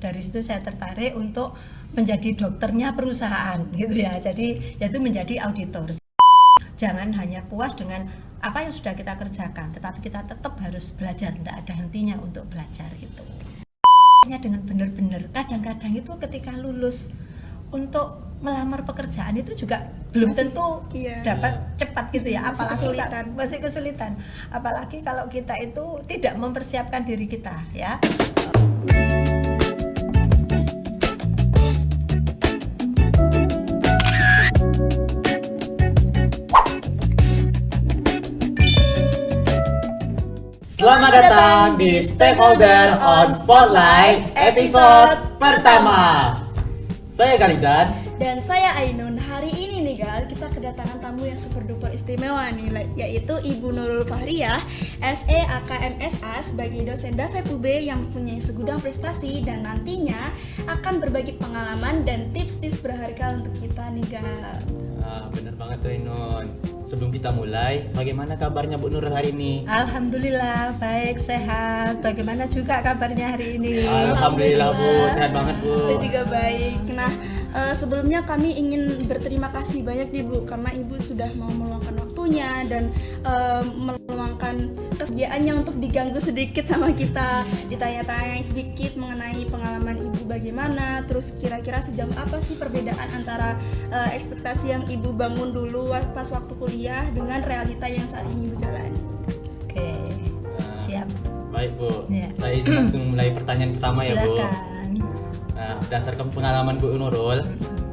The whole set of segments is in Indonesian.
Dari situ saya tertarik untuk menjadi dokternya perusahaan gitu ya. Jadi yaitu menjadi auditor. Jangan hanya puas dengan apa yang sudah kita kerjakan, tetapi kita tetap harus belajar, tidak ada hentinya untuk belajar gitu. Dengan benar-benar kadang-kadang itu ketika lulus untuk melamar pekerjaan itu juga belum tentu dapat cepat gitu ya, apalagi masih kesulitan. Apalagi kalau kita itu tidak mempersiapkan diri kita ya. Selamat datang di Stakeholder on Spotlight episode pertama. Saya Galidan dan saya Ainun. Hari ini nih Gal, kita kedatangan tamu yang super duper istimewa nih, yaitu Ibu Nurul Fahriyah, SE AKMSA sebagai dosen DAVEP UB yang mempunyai segudang prestasi dan nantinya akan berbagi pengalaman dan tips-tips berharga untuk kita nih Gal. Bener banget tuh Ainun. Sebelum kita mulai, bagaimana kabarnya Bu Nurul hari ini? Alhamdulillah baik, sehat. Bagaimana juga kabarnya hari ini? Alhamdulillah Bu, sehat banget Bu. Kita juga baik. Nah, sebelumnya kami ingin berterima kasih banyak nih Bu, karena Ibu sudah mau meluangkan waktunya dan meluangkan kesediaannya untuk diganggu sedikit sama kita, ditanya-tanya sedikit mengenai pengalaman Ibu bagaimana, terus kira-kira sejauh apa sih perbedaan antara ekspektasi yang Ibu bangun dulu pas waktu kuliah dengan realita yang saat ini Ibu jalani. Oke, siap. Baik Bu, Ya. saya izin langsung mulai pertanyaan pertama. Silakan. Ya Bu. Nah, berdasarkan pengalaman Bu Nurul,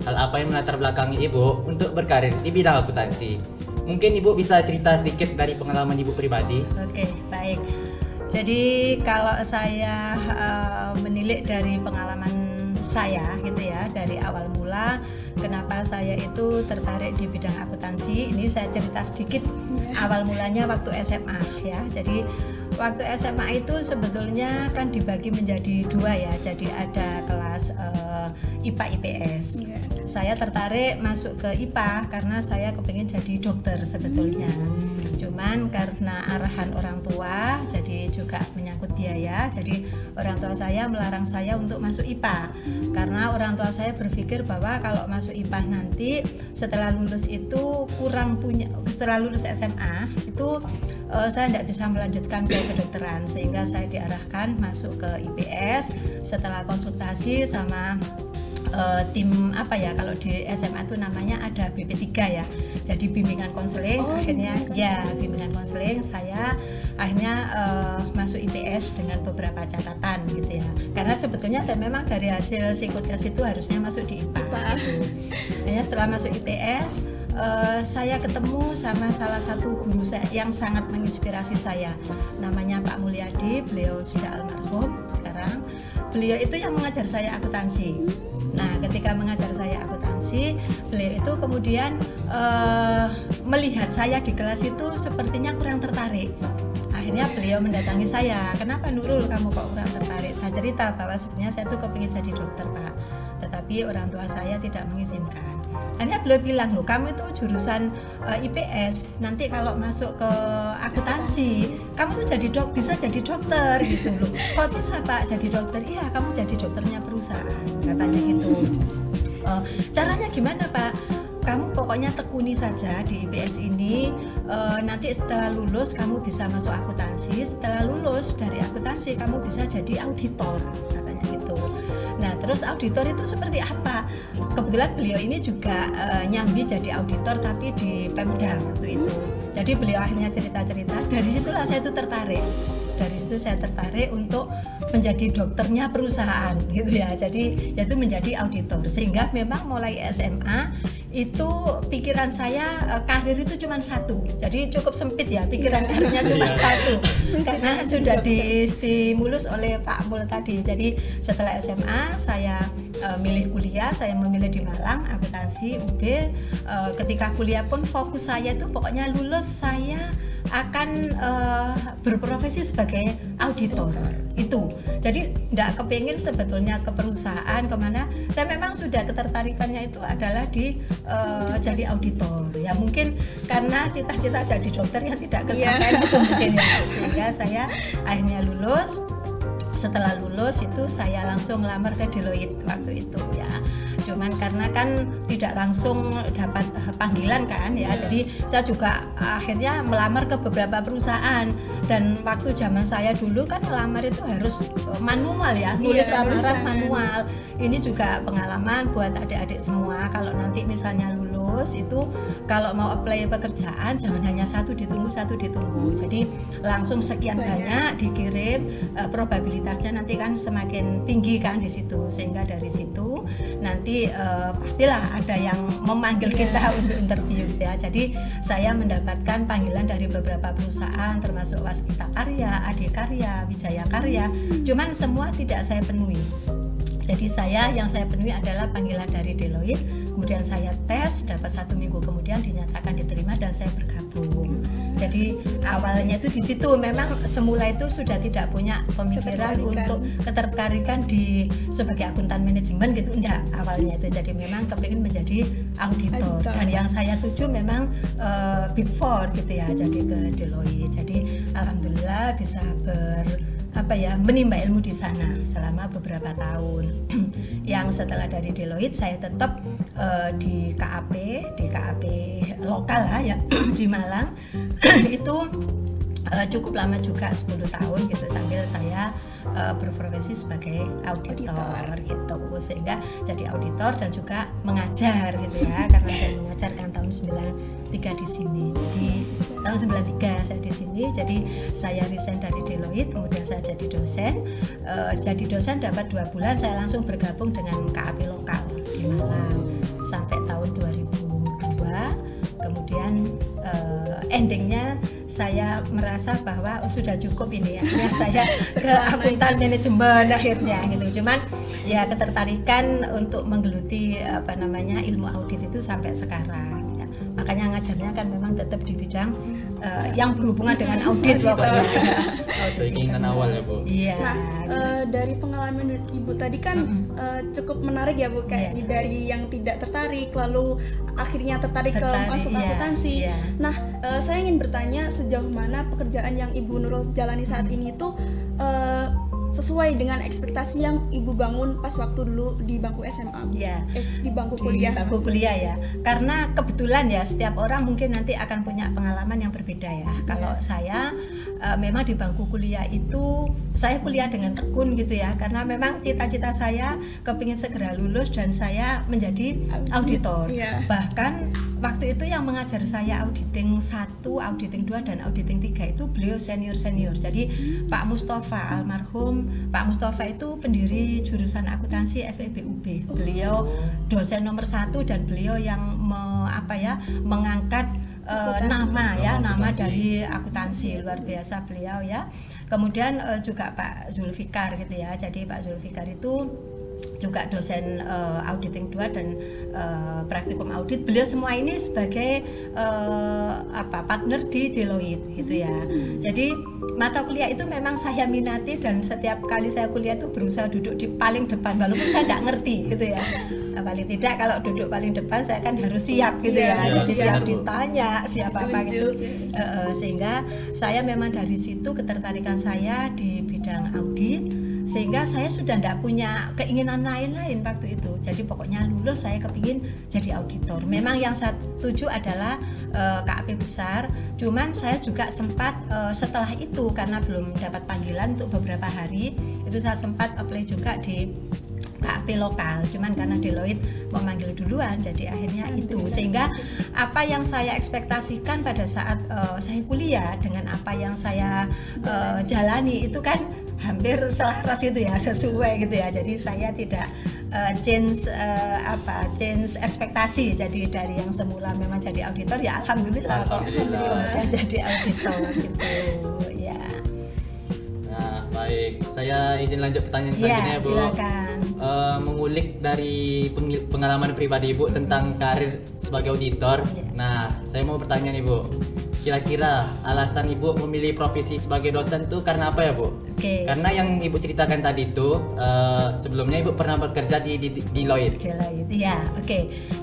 hal apa yang melatar belakangi Ibu untuk berkarir di bidang akuntansi? Mungkin Ibu bisa cerita sedikit dari pengalaman Ibu pribadi. Oke, baik. Jadi kalau saya menilik dari pengalaman saya gitu ya, dari awal mula kenapa saya itu tertarik di bidang akuntansi, ini saya cerita sedikit. Awal mulanya waktu SMA ya. Jadi waktu SMA itu sebetulnya kan dibagi menjadi dua ya. Jadi ada kelas IPA IPS. Saya tertarik masuk ke IPA karena saya kepingin jadi dokter sebetulnya. Cuman karena arahan orang tua, jadi juga menyangkut biaya, jadi orang tua saya melarang saya untuk masuk IPA. Karena orang tua saya berpikir bahwa kalau masuk IPA nanti setelah lulus itu setelah lulus SMA itu saya tidak bisa melanjutkan ke kedokteran, sehingga saya diarahkan masuk ke IPS. Setelah konsultasi sama tim apa ya, kalau di SMA itu namanya ada BP3 ya, jadi bimbingan konseling. Akhirnya ya bimbingan konseling, saya akhirnya masuk IPS dengan beberapa catatan gitu ya, karena sebetulnya saya memang dari hasil psikotes itu harusnya masuk di IPA gitu. Hanya setelah masuk IPS saya ketemu sama salah satu guru saya yang sangat menginspirasi saya, namanya Pak Mulyadi. Beliau sudah almarhum sekarang. Beliau itu yang mengajar saya akuntansi. Nah, ketika mengajar saya akuntansi, beliau itu kemudian melihat saya di kelas itu sepertinya kurang tertarik. Akhirnya beliau mendatangi saya, "Kenapa Nurul kamu kok kurang tertarik?" Saya cerita bahwa sebenarnya saya tuh kepingin jadi dokter Pak, tetapi orang tua saya tidak mengizinkan. Akhirnya beliau bilang, "Loh, kamu itu jurusan IPS, nanti kalau masuk ke akuntansi kamu tuh bisa jadi dokter gitu loh." "Kok bisa Pak jadi dokter?" "Iya, kamu jadi dokternya perusahaan," katanya gitu. "Caranya gimana Pak?" "Kamu pokoknya tekuni saja di IPS ini, nanti setelah lulus kamu bisa masuk akuntansi, setelah lulus dari akuntansi kamu bisa jadi auditor," katanya gitu. Nah, terus auditor itu seperti apa? Kebetulan beliau ini juga nyambi jadi auditor tapi di Pemda waktu itu. Jadi beliau akhirnya cerita-cerita, dari situlah saya itu tertarik. Dari situ saya tertarik untuk menjadi dokternya perusahaan gitu ya. Jadi yaitu menjadi auditor. Sehingga memang mulai SMA itu pikiran saya karir itu cuma satu. Jadi cukup sempit ya, pikiran karirnya cuma satu. Karena sudah distimulus oleh Pak Mul tadi. Jadi setelah SMA saya milih kuliah, saya memilih di Malang akuntansi UB. Ketika kuliah pun fokus saya itu pokoknya lulus saya akan berprofesi sebagai auditor itu. Jadi tidak kepingin sebetulnya ke perusahaan kemana. Saya memang sudah ketertarikannya itu adalah di jadi auditor. Ya mungkin karena cita-cita jadi dokter yang tidak kesampaian itu mungkin ya. Sehingga saya akhirnya lulus. setelah lulus itu saya langsung ngelamar ke Deloitte waktu itu ya. Cuman karena kan tidak langsung dapat panggilan kan ya, jadi saya juga akhirnya melamar ke beberapa perusahaan. Dan waktu zaman saya dulu kan melamar itu harus manual ya, nulis lamaran manual. Ini juga pengalaman buat adik-adik semua, kalau nanti misalnya lulus itu kalau mau apply pekerjaan jangan hanya satu ditunggu. Jadi langsung sekian banyak dikirim, probabilitasnya nanti kan semakin tinggi kan di situ, sehingga dari situ nanti pastilah ada yang memanggil kita untuk interview gitu ya. Jadi saya mendapatkan panggilan dari beberapa perusahaan termasuk Waskita Karya, Adikarya, Wijaya Karya. Cuman semua tidak saya penuhi. Jadi yang saya penuhi adalah panggilan dari Deloitte, kemudian saya tes, dapat 1 minggu kemudian dinyatakan diterima dan saya bergabung. Jadi awalnya itu di situ memang semula itu sudah tidak punya pemikiran untuk ketertarikan di sebagai akuntan manajemen gitu, enggak awalnya itu. Jadi memang kepingin menjadi auditor. Dan yang saya tuju memang Big Four gitu ya, jadi ke Deloitte. Jadi alhamdulillah bisa menimba ilmu di sana selama beberapa tahun. Yang setelah dari Deloitte saya tetap di KAP lokal lah ya di Malang. Itu cukup lama juga 10 tahun gitu, sambil saya berprofesi sebagai auditor gitu, sehingga jadi auditor dan juga mengajar gitu ya, karena saya mengajar kan tahun 93 di sini. Jadi tahun 93 saya di sini, jadi saya resign dari Deloitte, kemudian saya jadi dosen. Jadi dosen dapat 2 bulan, saya langsung bergabung dengan KAP lokal di Malang sampai tahun 2002. Kemudian endingnya saya merasa bahwa sudah cukup ini, akhirnya saya ke akuntan manajemen akhirnya gitu. Cuman ya ketertarikan untuk menggeluti ilmu audit itu sampai sekarang ya. Makanya ngajarnya kan memang tetap di bidang yang berhubungan dengan audit pokoknya. Keinginan awal ya Bu. Iya. Nah, dari pengalaman Ibu tadi kan cukup menarik ya Bu, kayak dari yang tidak tertarik lalu akhirnya tertarik ke masuk akuntansi. Nah, saya ingin bertanya sejauh mana pekerjaan yang Ibu Nurul jalani saat ini tuh sesuai dengan ekspektasi yang Ibu bangun pas waktu dulu di bangku SMA. Di bangku kuliah. Di bangku kuliah ya. Karena kebetulan ya setiap orang mungkin nanti akan punya pengalaman yang berbeda ya. Kalau saya memang di bangku kuliah itu saya kuliah dengan tekun gitu ya, karena memang cita-cita saya kepingin segera lulus dan saya menjadi auditor. Bahkan waktu itu yang mengajar saya auditing 1, auditing 2 dan auditing 3 itu beliau senior. Jadi Pak Mustafa almarhum, Pak Mustafa itu pendiri jurusan akuntansi FEBUB. Beliau dosen nomor 1 dan beliau yang mengangkat nama dari akuntansi, luar biasa beliau ya. Kemudian juga Pak Zulfikar gitu ya. Jadi Pak Zulfikar itu juga dosen auditing 2 dan praktikum audit. Beliau semua ini sebagai partner di Deloitte gitu ya. Jadi mata kuliah itu memang saya minati dan setiap kali saya kuliah itu berusaha duduk di paling depan walaupun saya tidak ngerti gitu ya. Paling tidak kalau duduk paling depan saya kan harus siap gitu siap ditanya, siap apa gitu. Sehingga saya memang dari situ ketertarikan saya di bidang audit, sehingga saya sudah tidak punya keinginan lain waktu itu. Jadi pokoknya lulus saya kepingin jadi auditor. Memang yang saya tuju adalah KAP besar. Cuman saya juga sempat setelah itu karena belum dapat panggilan untuk beberapa hari, itu saya sempat apply juga di KAP lokal. Cuman karena Deloitte memanggil duluan, jadi akhirnya itu. Sehingga apa yang saya ekspektasikan pada saat saya kuliah dengan apa yang saya jalani itu kan hampir selaras itu ya, sesuai gitu ya. Jadi saya tidak change ekspektasi. Jadi dari yang semula memang jadi auditor ya alhamdulillah jadi auditor gitu ya. Nah, baik. Saya izin lanjut pertanyaan selanjutnya Bu. Silakan. Mengulik dari pengalaman pribadi Ibu tentang karir sebagai auditor. Nah, saya mau bertanya nih Bu. Kira-kira alasan Ibu memilih profesi sebagai dosen tuh karena apa ya Bu? Karena yang Ibu ceritakan tadi itu sebelumnya Ibu pernah bekerja di Deloitte. Ya,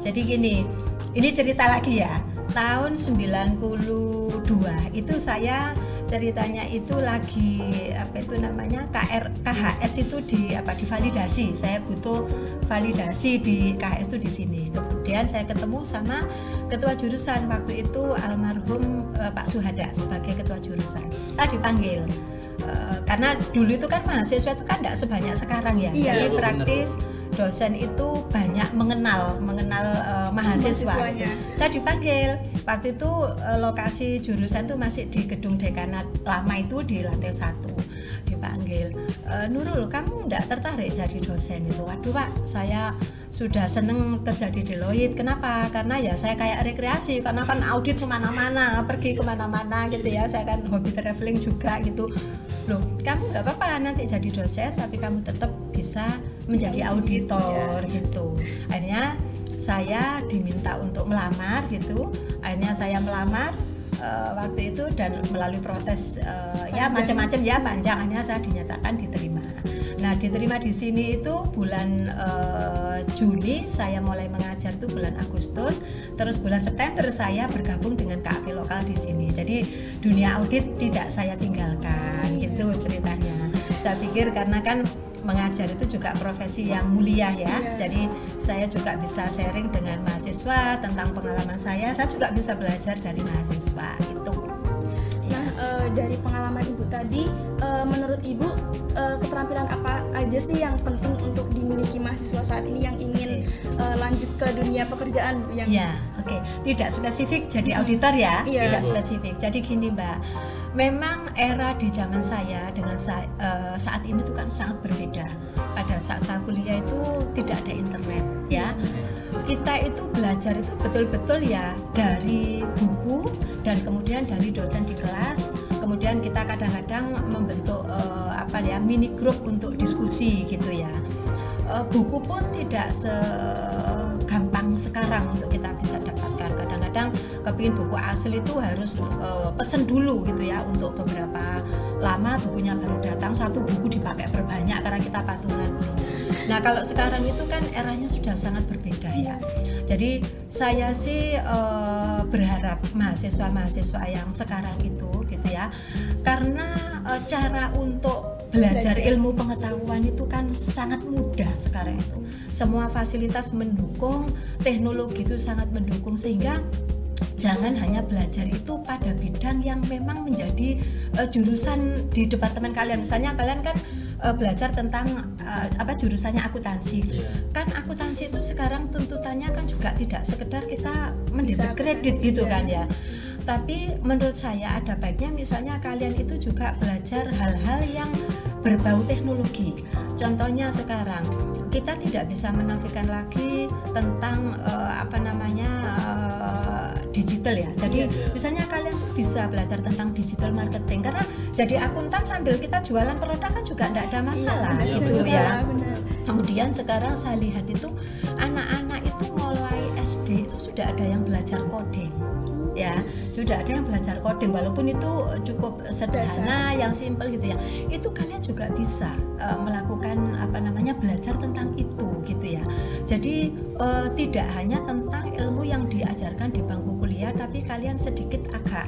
Jadi gini, ini cerita lagi ya. Tahun 92 itu saya ceritanya itu lagi apa itu namanya KHS itu divalidasi. Saya butuh validasi di KHS itu di sini. Kemudian saya ketemu sama ketua jurusan waktu itu almarhum Pak Suhada sebagai ketua jurusan. Kita dipanggil karena dulu itu kan mahasiswa itu kan tidak sebanyak sekarang ya. Iya, jadi benar, praktis dosen itu banyak mengenal mahasiswa. Saya dipanggil waktu itu lokasi jurusan itu masih di gedung dekanat lama itu di lantai 1. Dipanggil, Nurul, kamu tidak tertarik jadi dosen itu? Waduh Pak, saya sudah seneng kerja di Deloitte. Kenapa? Karena ya saya kayak rekreasi, karena kan audit kemana-mana, pergi kemana-mana gitu ya. Saya kan hobi traveling juga gitu. Loh, kamu nggak apa-apa nanti jadi dosen, tapi kamu tetap bisa menjadi auditor gitu. Akhirnya saya diminta untuk melamar gitu. Akhirnya saya melamar waktu itu dan melalui proses ya macam-macam ya panjangannya saya dinyatakan diterima. Nah, diterima di sini itu bulan Juni, saya mulai mengajar itu bulan Agustus, terus bulan September saya bergabung dengan KAP lokal di sini. Jadi dunia audit tidak saya tinggalkan gitu ceritanya. Saya pikir karena kan mengajar itu juga profesi yang mulia ya. Jadi saya juga bisa sharing dengan mahasiswa tentang pengalaman saya juga bisa belajar dari mahasiswa gitu. Nah, dari pengalaman Ibu tadi, menurut Ibu keterampilan apa aja sih yang penting untuk dimiliki mahasiswa saat ini yang ingin lanjut ke dunia pekerjaan yang Tidak spesifik jadi auditor ya. Iya. Tidak spesifik. Jadi gini Mbak, memang era di zaman saya dengan saat ini tuh kan sangat berbeda. Pada saat saya kuliah itu tidak ada internet ya. Kita itu belajar itu betul-betul ya dari buku dan kemudian dari dosen di kelas. Kemudian kita kadang-kadang membentuk mini group untuk diskusi gitu ya. Buku pun tidak segampang sekarang untuk kita bisa dapatkan. Kadang-kadang kepingin buku asli itu harus pesen dulu gitu ya, untuk beberapa lama bukunya baru datang, satu buku dipakai berbanyak karena kita patungan belinya. Nah, kalau sekarang itu kan eranya sudah sangat berbeda ya. Jadi saya sih berharap mahasiswa-mahasiswa yang sekarang itu gitu ya, karena cara untuk belajar ilmu pengetahuan itu kan sangat mudah sekarang itu. Semua fasilitas mendukung, teknologi itu sangat mendukung, sehingga jangan hanya belajar itu pada bidang yang memang menjadi jurusan di departemen kalian. Misalnya kalian kan belajar tentang jurusannya akuntansi. Kan akuntansi itu sekarang tuntutannya kan juga tidak sekedar kita mendebit kredit gitu kan ya. Tapi menurut saya ada baiknya misalnya kalian itu juga belajar hal-hal yang berbau teknologi. Contohnya sekarang kita tidak bisa menafikan lagi tentang digital ya. Jadi misalnya kalian tuh bisa belajar tentang digital marketing, karena jadi akuntan sambil kita jualan produk kan juga tidak ada masalah gitu ya. Benar. Kemudian sekarang saya lihat itu anak-anak itu mulai SD itu sudah ada yang belajar coding. Ya, sudah ada yang belajar coding walaupun itu cukup sederhana, yang simple gitu ya. Itu kalian juga bisa melakukan belajar tentang itu gitu ya. Jadi tidak hanya tentang ilmu yang diajarkan di bangku kuliah, tapi kalian sedikit agak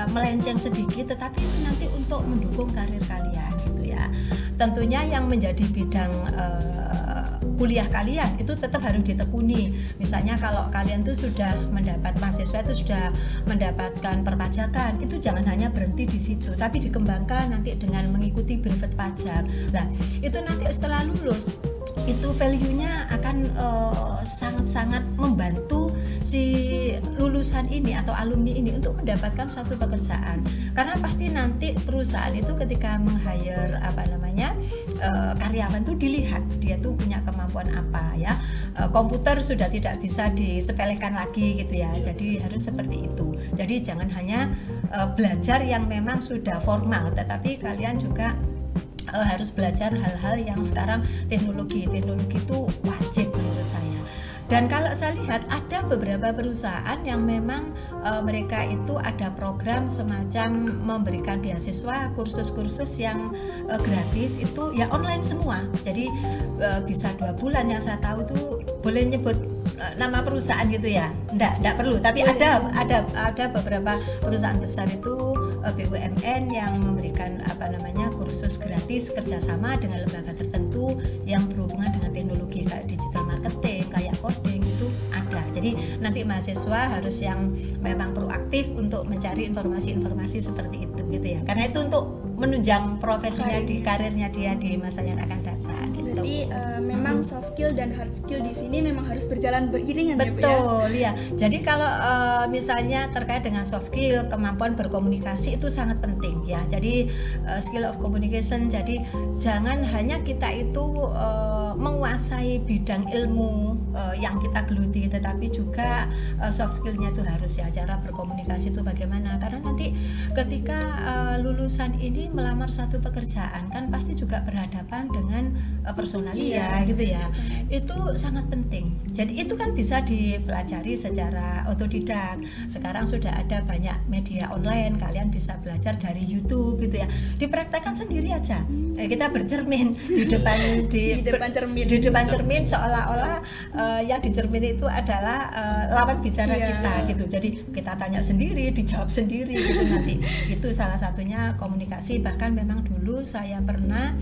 melenceng sedikit, tetapi itu nanti untuk mendukung karir kalian gitu ya. Tentunya yang menjadi bidang kuliah kalian itu tetap harus ditekuni. Misalnya kalau kalian tuh sudah mendapat mahasiswa itu sudah mendapatkan perpajakan, itu jangan hanya berhenti di situ, tapi dikembangkan nanti dengan mengikuti brevet pajak. Nah, itu nanti setelah lulus itu value-nya akan sangat-sangat membantu si lulusan ini atau alumni ini untuk mendapatkan suatu pekerjaan. Karena pasti nanti perusahaan itu ketika meng-hire karyawan itu dilihat dia tuh punya kemampuan apa ya. Komputer sudah tidak bisa disepelekan lagi gitu ya. Jadi harus seperti itu. Jadi jangan hanya belajar yang memang sudah formal, tetapi kalian juga harus belajar hal-hal yang sekarang teknologi itu wajib menurut saya. Dan kalau saya lihat ada beberapa perusahaan yang memang mereka itu ada program semacam memberikan beasiswa, kursus-kursus yang gratis itu ya online semua. Jadi bisa 2 bulan, yang saya tahu itu boleh nyebut nama perusahaan gitu ya. Enggak perlu, tapi ada beberapa perusahaan besar itu BUMN yang memberikan kursus gratis kerjasama dengan lembaga tertentu yang berhubungan dengan teknologi kayak digital marketing, kayak coding itu ada. Jadi nanti mahasiswa harus yang memang proaktif untuk mencari informasi-informasi seperti itu gitu ya. Karena itu untuk menunjang profesinya di karirnya dia di masa yang akan datang gitu. Jadi memang soft skill dan hard skill di sini memang harus berjalan beriringan. Betul ya. Jadi kalau misalnya terkait dengan soft skill, kemampuan berkomunikasi itu sangat penting ya. Jadi skill of communication. Jadi jangan hanya kita itu menguasai bidang ilmu yang kita geluti, tetapi juga soft skillnya itu harus ya, cara berkomunikasi itu bagaimana. Karena nanti ketika lulusan ini melamar suatu pekerjaan kan pasti juga berhadapan dengan personalia gitu ya. Itu sangat penting. Jadi itu kan bisa dipelajari secara otodidak. Sekarang sudah ada banyak media online, kalian bisa belajar dari YouTube gitu ya. Dipraktekkan sendiri aja. Kita bercermin di depan cermin seolah-olah yang dicermin itu adalah lawan bicara kita gitu. Jadi kita tanya sendiri, dijawab sendiri gitu nanti. Itu salah satunya komunikasi. Bahkan memang dulu saya pernah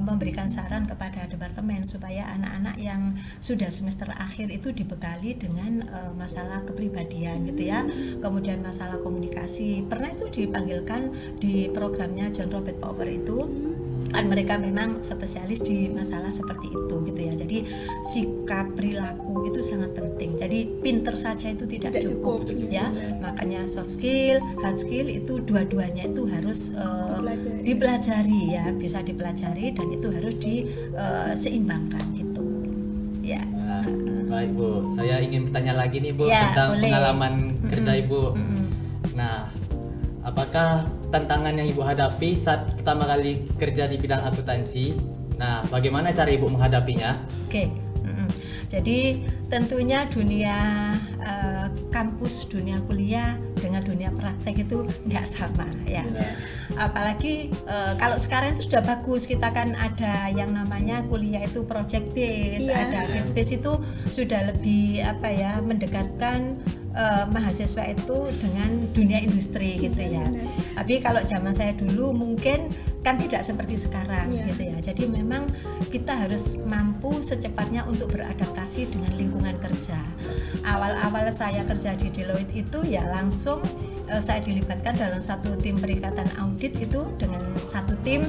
memberikan saran kepada departemen supaya anak-anak yang sudah semester akhir itu dibekali dengan masalah kepribadian gitu ya, kemudian masalah komunikasi. Pernah itu dipanggilkan di programnya John Robert Power itu kan, mereka memang spesialis di masalah seperti itu gitu ya. Jadi sikap perilaku itu sangat penting. Jadi pinter saja itu tidak cukup ya. Makanya soft skill, hard skill itu dua-duanya itu harus dipelajari ya, bisa dipelajari dan itu harus diseimbangkan gitu. Ya. Nah, baik Bu, saya ingin bertanya lagi nih Bu Ya, tentang boleh. pengalaman kerja Ibu. Nah, apakah tantangan yang Ibu hadapi saat pertama kali kerja di bidang akuntansi? Nah, bagaimana cara Ibu menghadapinya? Oke. Jadi tentunya dunia kampus, dunia kuliah dengan dunia praktek itu tidak sama ya. Apalagi kalau sekarang itu sudah bagus, kita kan ada yang namanya kuliah itu project base, ada case base, itu sudah lebih mendekatkan mahasiswa itu dengan dunia industri gitu ya. Tapi kalau zaman saya dulu mungkin kan tidak seperti sekarang gitu ya. Jadi memang kita harus mampu secepatnya untuk beradaptasi dengan lingkungan kerja. Awal-awal saya kerja di Deloitte itu ya langsung saya dilibatkan dalam satu tim perikatan audit itu, dengan satu tim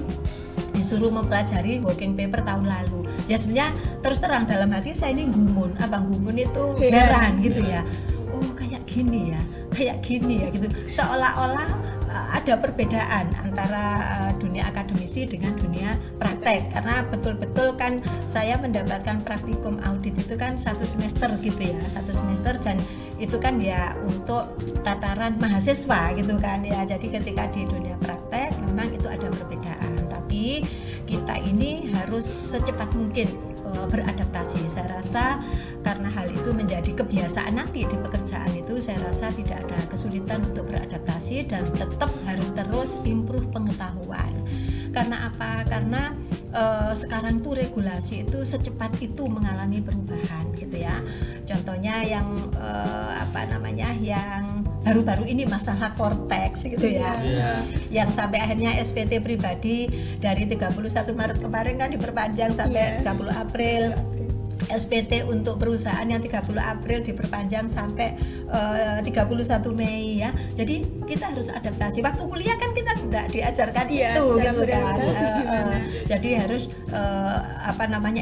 disuruh mempelajari working paper tahun lalu. Ya sebenarnya terus terang dalam hati saya ini gumun itu heran gitu ya. Oh kayak gini ya gitu. Seolah-olah ada perbedaan antara dunia akademisi dengan dunia praktek, karena betul-betul kan saya mendapatkan praktikum audit itu kan 1 semester gitu ya, 1 semester, dan itu kan ya untuk tataran mahasiswa gitu kan ya. Jadi ketika di dunia praktek memang itu ada perbedaan, tapi kita ini harus secepat mungkin beradaptasi. Saya rasa karena hal itu menjadi kebiasaan nanti di pekerjaan itu, saya rasa tidak ada kesulitan untuk beradaptasi dan tetap harus terus improve pengetahuan. Karena apa? Karena sekarang tuh regulasi itu secepat itu mengalami perubahan gitu ya. Contohnya yang yang baru-baru ini masalah Cortex gitu ya. Yang sampai akhirnya SPT pribadi dari 31 Maret kemarin kan diperpanjang sampai 30 April. SPT untuk perusahaan yang 30 April diperpanjang sampai 31 Mei ya. Jadi kita harus adaptasi. Waktu kuliah kan kita tidak diajarkan itu gitu kan. Jadi harus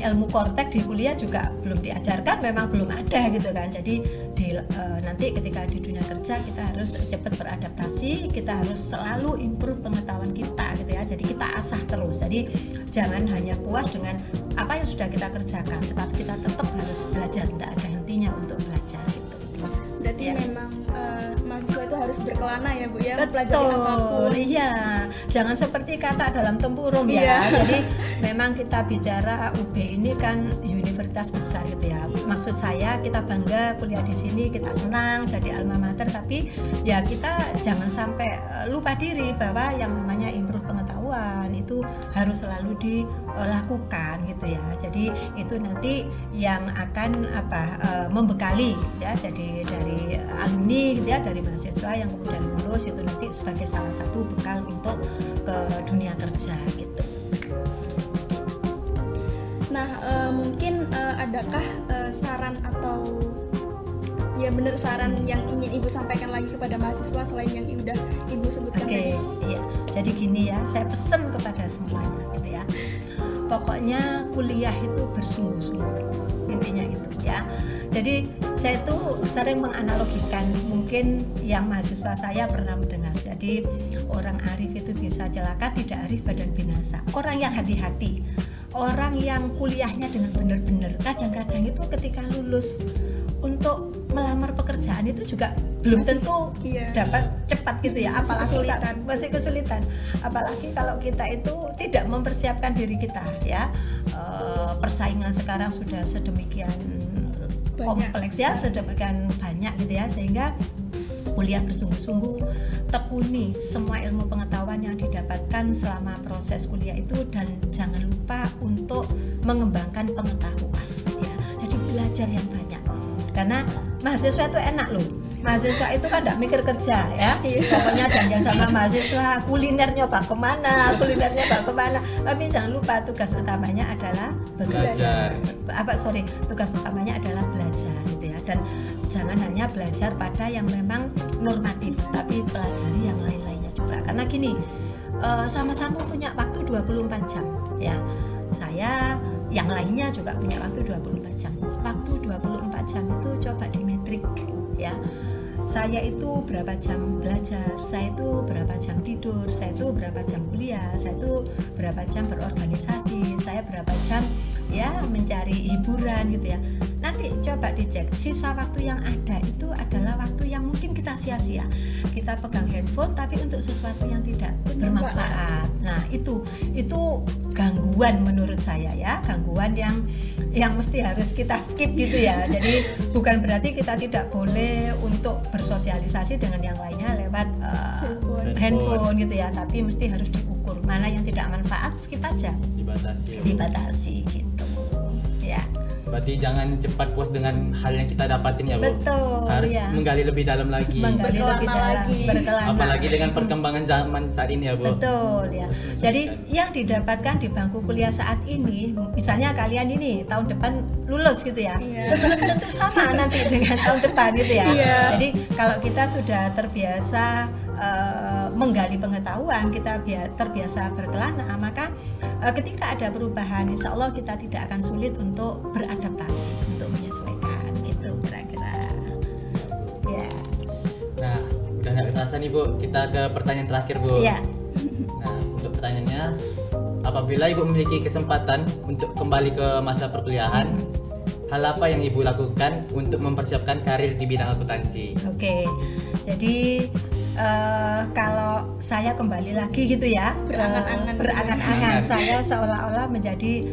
ilmu Cortex di kuliah juga belum diajarkan, memang belum ada gitu kan. Jadi nanti ketika di dunia kerja kita harus cepat beradaptasi, kita harus selalu improve pengetahuan kita gitu ya. Jadi kita asah terus. Jadi jangan hanya puas dengan apa yang sudah kita kerjakan, tetapi kita tetap harus belajar, tidak ada hentinya untuk belajar gitu. Berarti memang mahasiswa itu harus berkelana ya Bu ya, betul, iya. Jangan seperti kata dalam tempurung ya. Jadi memang kita bicara UB ini kan universitas besar gitu ya. Maksud saya kita bangga kuliah di sini, kita senang jadi alma mater, tapi ya kita jangan sampai lupa diri bahwa yang namanya improve pengetahuan pengetahuan itu harus selalu dilakukan gitu ya. Jadi itu nanti yang akan membekali ya, jadi dari alumni gitu ya, dari mahasiswa yang kemudian lulus itu nanti sebagai salah satu bekal untuk ke dunia kerja gitu. Nah, mungkin adakah saran atau ya benar saran yang ingin Ibu sampaikan lagi kepada mahasiswa selain yang udah Ibu sebutkan tadi? Iya. Jadi gini ya, saya pesan kepada semuanya gitu ya. Pokoknya kuliah itu bersungguh-sungguh, intinya itu ya. Jadi saya itu sering menganalogikan, mungkin yang mahasiswa saya pernah mendengar. Jadi orang arif itu bisa celaka, tidak arif badan binasa. Orang yang hati-hati, orang yang kuliahnya dengan benar-benar, kadang-kadang itu ketika lulus untuk melamar pekerjaan itu juga belum tentu dapat cepat gitu ya, apalagi masih kesulitan. Apalagi kalau kita itu tidak mempersiapkan diri kita ya. Persaingan sekarang sudah sedemikian kompleks ya, sedemikian banyak gitu ya, sehingga kuliah bersungguh-sungguh, tekuni semua ilmu pengetahuan yang didapatkan selama proses kuliah itu, dan jangan lupa untuk mengembangkan pengetahuan ya. Jadi belajar yang banyak, karena mahasiswa itu enak loh. Mahasiswa itu kan tidak mikir kerja ya. Pokoknya janjian sama mahasiswa, kuliner nyoba kemana, tapi jangan lupa tugas utamanya adalah belajar. Tugas utamanya adalah belajar gitu ya. Dan jangan hanya belajar pada yang memang normatif, tapi pelajari yang lain-lainnya juga. Karena gini, sama-sama punya waktu 24 jam ya. Saya yang lainnya juga punya waktu 24 jam. Waktu 24 jam itu coba dimetrik ya. Saya itu berapa jam belajar, saya itu berapa jam tidur, saya itu berapa jam kuliah, saya itu berapa jam berorganisasi, saya berapa jam ya mencari hiburan gitu ya. Nanti coba dicek, sisa waktu yang ada itu adalah waktu yang mungkin kita sia-sia. Kita pegang handphone tapi untuk sesuatu yang tidak bermanfaat. Nah, itu gangguan menurut saya ya, gangguan yang mesti harus kita skip gitu ya. Jadi bukan berarti kita tidak boleh untuk bersosialisasi dengan yang lainnya lewat handphone gitu ya, tapi mesti harus diukur mana yang tidak manfaat, skip aja, dibatasi gitu ya. Berarti jangan cepat puas dengan hal yang kita dapatin ya, Bu. Betul. Harus ya. menggali lebih dalam lagi. Berkelana. Apalagi dengan perkembangan zaman saat ini ya, Bu. Betul ya. Jadi yang didapatkan di bangku kuliah saat ini, misalnya kalian ini tahun depan lulus gitu ya, belum tentu sama nanti dengan tahun depan gitu ya. Jadi kalau kita sudah terbiasa menggali pengetahuan, kita terbiasa berkelana, maka ketika ada perubahan, insya Allah kita tidak akan sulit untuk beradaptasi, untuk menyesuaikan gitu kira-kira ya. Nah, udah nggak kerasa nih, Bu, kita ke pertanyaan terakhir, Bu. Iya. Nah, untuk pertanyaannya, apabila Ibu memiliki kesempatan untuk kembali ke masa perkuliahan, hal apa yang Ibu lakukan untuk mempersiapkan karir di bidang akuntansi? Oke, jadi kalau saya kembali lagi gitu ya, berangan-angan saya seolah-olah menjadi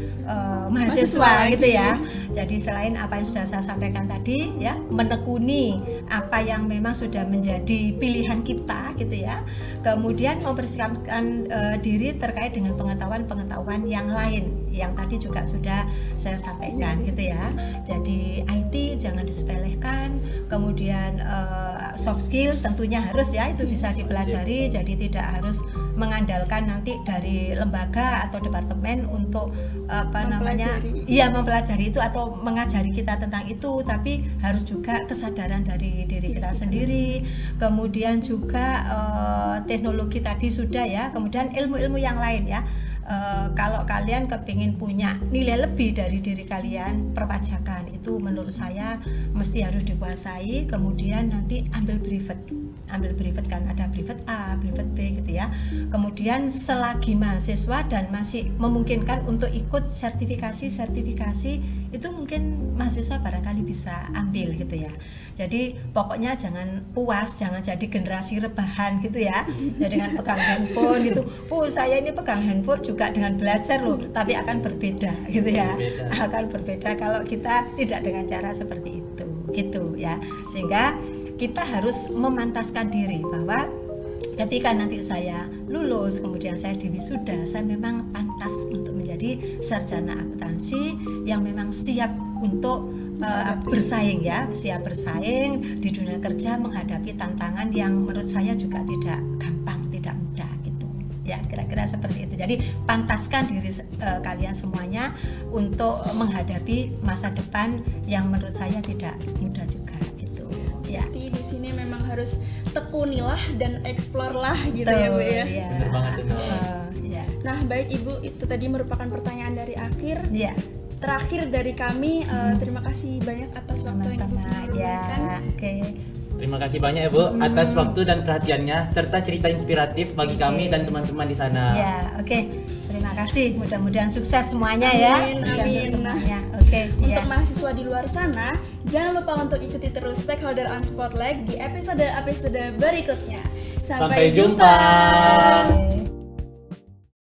mahasiswa gitu ya. Jadi selain apa yang sudah saya sampaikan tadi ya, menekuni apa yang memang sudah menjadi pilihan kita gitu ya, kemudian mempersiapkan diri terkait dengan pengetahuan-pengetahuan yang lain yang tadi juga sudah saya sampaikan gitu ya. Jadi IT jangan disepelekan, kemudian soft skill tentunya harus ya, itu bisa dipelajari, jadi tidak harus mengandalkan nanti dari lembaga atau departemen untuk mempelajari itu atau mengajari kita tentang itu, tapi harus juga kesadaran dari diri kita sendiri, kemudian juga teknologi tadi sudah ya, kemudian ilmu-ilmu yang lain ya. Kalau kalian kepingin punya nilai lebih dari diri kalian, perpajakan itu menurut saya mesti harus dikuasai. Kemudian nanti ambil privat kan, ada privat A, privat B gitu ya. Kemudian selagi mahasiswa dan masih memungkinkan untuk ikut sertifikasi itu mungkin mahasiswa barangkali bisa ambil gitu ya. Jadi pokoknya jangan puas, jangan jadi generasi rebahan gitu ya. Jadi dengan pegang handphone gitu, saya ini pegang handphone juga dengan belajar loh, tapi akan berbeda gitu ya. Akan berbeda kalau kita tidak dengan cara seperti itu gitu ya. Sehingga kita harus memantaskan diri bahwa ketika nanti saya lulus, kemudian saya diwisuda, saya memang pantas untuk menjadi sarjana akuntansi yang memang siap untuk bersaing ya, siap bersaing di dunia kerja, menghadapi tantangan yang menurut saya juga tidak gampang, tidak mudah gitu. Ya, kira-kira seperti itu. Jadi pantaskan diri kalian semuanya untuk menghadapi masa depan yang menurut saya tidak mudah juga gitu. Ya. Jadi di sini memang harus tekunilah dan explore lah gitu ya Bu ya. Ya. Bener banget itu. Ya. Nah baik Ibu, itu tadi merupakan pertanyaan dari akhir. Ya. Terakhir dari kami, terima kasih banyak atas waktu yang Ibu Sama-sama. Ya, berikan. oke. Terima kasih banyak ya Bu atas waktu dan perhatiannya serta cerita inspiratif bagi kami dan teman-teman di sana. Ya, oke. Terima kasih. Mudah-mudahan sukses semuanya ya. Amin, Sukses amin. untuk semuanya. Oke, Untuk ya. mahasiswa di luar sana, jangan lupa untuk ikuti terus Stakeholder on Spotlight di episode berikutnya. Sampai jumpa.